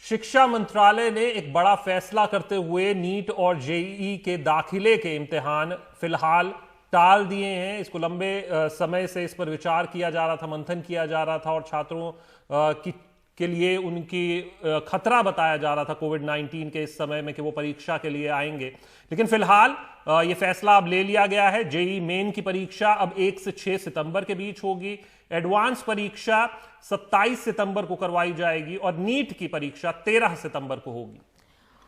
शिक्षा मंत्रालय ने एक बड़ा फैसला करते हुए नीट और जेईई के दाखिले के इम्तिहान फिलहाल टाल दिए हैं। इसको लंबे समय से इस पर विचार किया जा रहा था, मंथन किया जा रहा था और छात्रों के लिए उनकी खतरा बताया जा रहा था कोविड-19 के इस समय में कि वो परीक्षा के लिए आएंगे। लेकिन फिलहाल ये फैसला अब ले लिया गया है। जेईई मेन की परीक्षा अब 1 से 6 सितंबर के बीच होगी। एडवांस परीक्षा 27 सितंबर को करवाई जाएगी और नीट की परीक्षा 13 सितंबर को होगी।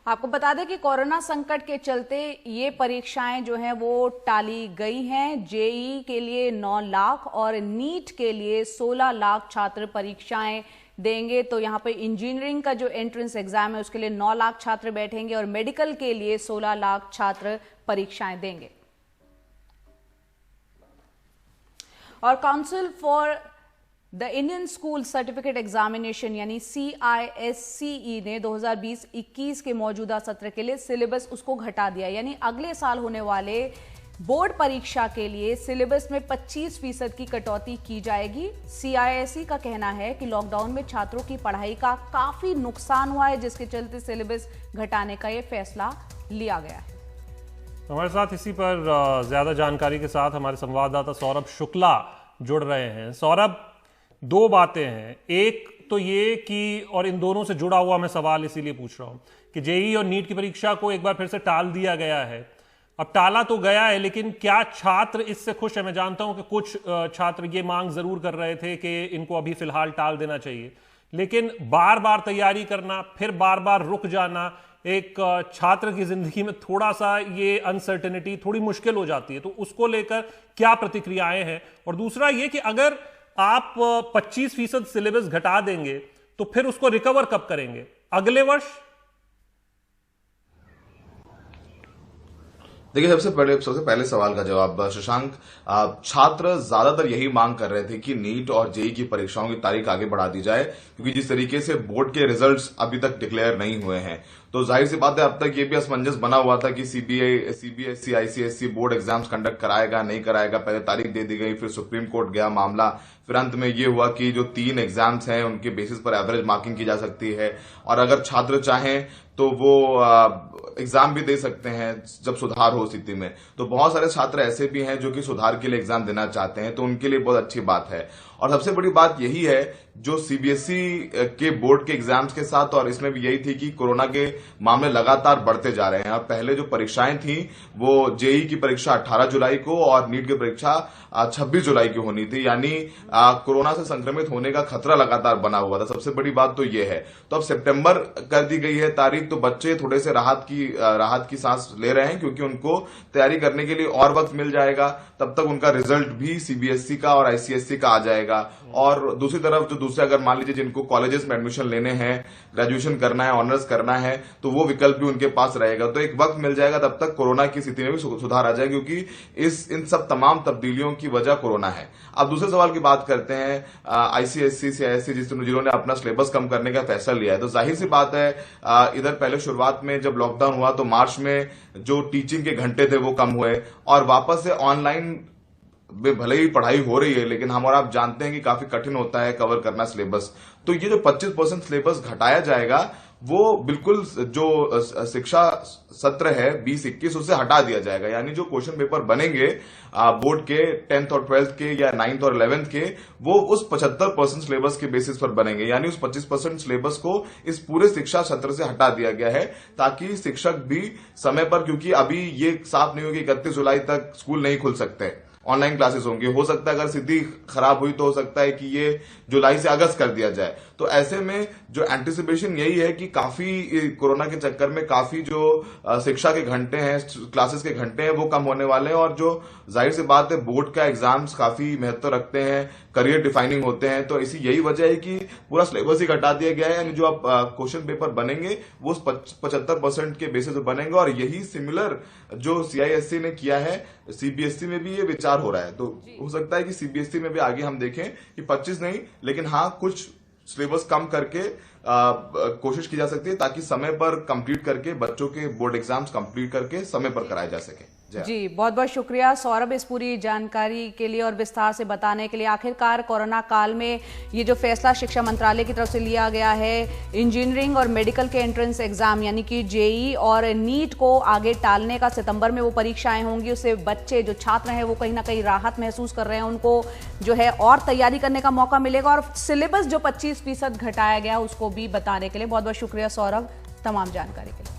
आपको बता दें कि कोरोना संकट के चलते ये परीक्षाएं जो हैं वो टाली गई हैं। जेईई के लिए 9 लाख और नीट के लिए 16 लाख छात्र परीक्षाएं देंगे। तो यहाँ पे इंजीनियरिंग का जो एंट्रेंस एग्जाम है उसके लिए 9 लाख छात्र बैठेंगे और मेडिकल के लिए 16 लाख छात्र परीक्षाएं देंगे। और council for the Indian school certificate examination यानी CISCE ने 2020-21 के मौजूदा सत्र के लिए सिलेबस उसको घटा दिया। यानी अगले साल होने वाले बोर्ड परीक्षा के लिए सिलेबस में 25% की कटौती की जाएगी। CISE का कहना है कि लॉकडाउन में छात्रों की पढ़ाई का काफी नुकसान हुआ है, जिसके चलते सिलेबस घटाने का यह फैसला लिया गया है। हमारे साथ इसी पर ज्यादा जानकारी के साथ हमारे संवाददाता सौरभ शुक्ला जुड़ रहे हैं। सौरभ, दो बातें हैं। एक तो ये कि, और इन दोनों से जुड़ा हुआ मैं सवाल इसीलिए पूछ रहा हूं कि जेईई और नीट की परीक्षा को एक बार फिर से टाल दिया गया है। अब टाला तो गया है, लेकिन क्या छात्र इससे खुश है? मैं जानता हूं कि कुछ छात्र ये मांग जरूर कर रहे थे कि इनको अभी फिलहाल टाल देना चाहिए, लेकिन बार बार तैयारी करना, फिर बार बार रुक जाना, एक छात्र की जिंदगी में थोड़ा सा ये अनसर्टेनिटी थोड़ी मुश्किल हो जाती है। तो उसको लेकर क्या प्रतिक्रियाएं हैं? और दूसरा ये कि अगर आप 25% सिलेबस घटा देंगे तो फिर उसको रिकवर कब करेंगे? अगले वर्ष? देखिए, सबसे पहले सवाल का जवाब शशांक, छात्र ज्यादातर यही मांग कर रहे थे कि नीट और जेईई की परीक्षाओं की तारीख आगे बढ़ा दी जाए, क्योंकि जिस तरीके से बोर्ड के रिजल्ट्स अभी तक डिक्लेयर नहीं हुए हैं, तो जाहिर सी बात है अब तक ये भी असमंजस बना हुआ था कि CBSE ICSE board exams conduct कराएगा नहीं कराएगा। पहले तारीख दे दी गई, फिर सुप्रीम कोर्ट गया मामला, फिर अंत में ये हुआ कि जो 3 एग्जाम्स हैं उनके बेसिस पर एवरेज मार्किंग की जा सकती है और अगर छात्र चाहें तो वो एग्जाम भी दे सकते हैं जब सुधार हो स्थिति में। तो बहुत सारे छात्र ऐसे भी हैं जो कि सुधार के लिए एग्जाम देना चाहते हैं, तो उनके लिए बहुत अच्छी बात है। और सबसे बड़ी बात यही है जो सीबीएसई के बोर्ड के एग्जाम्स के साथ, और इसमें भी यही थी कि कोरोना के मामले लगातार बढ़ते जा रहे हैं। और पहले जो परीक्षाएं थी वो जेईई की परीक्षा 18 जुलाई को और नीट की परीक्षा 26 जुलाई की होनी थी, यानी कोरोना से संक्रमित होने का खतरा लगातार बना हुआ था। सबसे बड़ी बात तो ये है। तो अब सितंबर कर दी गई है तारीख, तो बच्चे थोड़े से राहत की सांस ले रहे हैं, क्योंकि उनको तैयारी करने के लिए और वक्त मिल जाएगा। तब तक उनका रिजल्ट भी सीबीएसई का और आईसीएसई का आ जाएगा। और दूसरी तरफ जो दूसरे अगर मान लीजिए जिनको कॉलेजेस में एडमिशन लेने हैं, ग्रेजुएशन करना है, ऑनर्स करना है, तो वो विकल्प भी उनके पास रहेगा। तो एक वक्त मिल जाएगा, तब तक कोरोना की स्थिति में भी सुधार आ जाएगा, क्योंकि इन सब तमाम तब्दीलियों की वजह कोरोना है। अब दूसरे सवाल की बात करते हैं। आईसीएसई सीआईएसई जिन्होंने अपना सिलेबस कम करने का फैसला लिया है, तो जाहिर सी बात है इधर पहले शुरुआत में जब लॉकडाउन हुआ तो मार्च में जो टीचिंग के घंटे थे वो कम हुए और वापस से ऑनलाइन में भले ही पढ़ाई हो रही है, लेकिन हम और आप जानते हैं कि काफी कठिन होता है कवर करना सिलेबस। तो ये जो 25% सिलेबस घटाया जाएगा वो बिल्कुल जो शिक्षा सत्र है 20-21 उससे हटा दिया जाएगा। यानी जो क्वेश्चन पेपर बनेंगे बोर्ड के 10th और 12th के या 9th और 11th के, वो उस 75% सिलेबस के बेसिस पर बनेंगे। यानी उस 25% सिलेबस को इस पूरे शिक्षा सत्र से हटा दिया गया है, ताकि शिक्षक भी समय पर, क्योंकि अभी ये साफ नहीं होगी 31 जुलाई तक स्कूल नहीं खुल सकते, ऑनलाइन क्लासेस होंगी। हो सकता है अगर स्थिति खराब हुई तो हो सकता है कि ये जुलाई से अगस्त कर दिया जाए। तो ऐसे में जो एंटिसिपेशन यही है कि काफी कोरोना के चक्कर में काफी जो शिक्षा के घंटे हैं, क्लासेस के घंटे हैं, वो कम होने वाले हैं। और जो जाहिर सी बात है बोर्ड का एग्जाम्स काफी महत्व रखते हैं, करियर डिफाइनिंग होते हैं, तो इसी यही वजह है कि पूरा सिलेबस ही घटा दिया गया है। यानी जो अब क्वेश्चन पेपर बनेंगे वो 75% के बेसिस पर बनेंगे। और यही सिमिलर जो सीआईएससी ने किया है, सीबीएसई में भी ये विचार हो रहा है। तो हो सकता है कि सीबीएसई में भी आगे हम देखें कि 25 नहीं, लेकिन हाँ कुछ सिलेबस कम करके कोशिश की जा सकती है, ताकि समय पर कंप्लीट करके बच्चों के बोर्ड एग्जाम्स कंप्लीट करके समय पर कराए जा सके। जी, बहुत बहुत शुक्रिया सौरभ इस पूरी जानकारी के लिए और विस्तार से बताने के लिए। आखिरकार कोरोना काल में ये जो फैसला शिक्षा मंत्रालय की तरफ से लिया गया है, इंजीनियरिंग और मेडिकल के एंट्रेंस एग्जाम यानी कि जेई और नीट को आगे टालने का, सितंबर में वो परीक्षाएं होंगी, उससे बच्चे जो छात्र हैं वो कहीं ना कहीं राहत महसूस कर रहे हैं, उनको जो है और तैयारी करने का मौका मिलेगा और सिलेबस जो 25% घटाया गया उसको भी बताने के लिए बहुत बहुत शुक्रिया सौरभ तमाम जानकारी के लिए।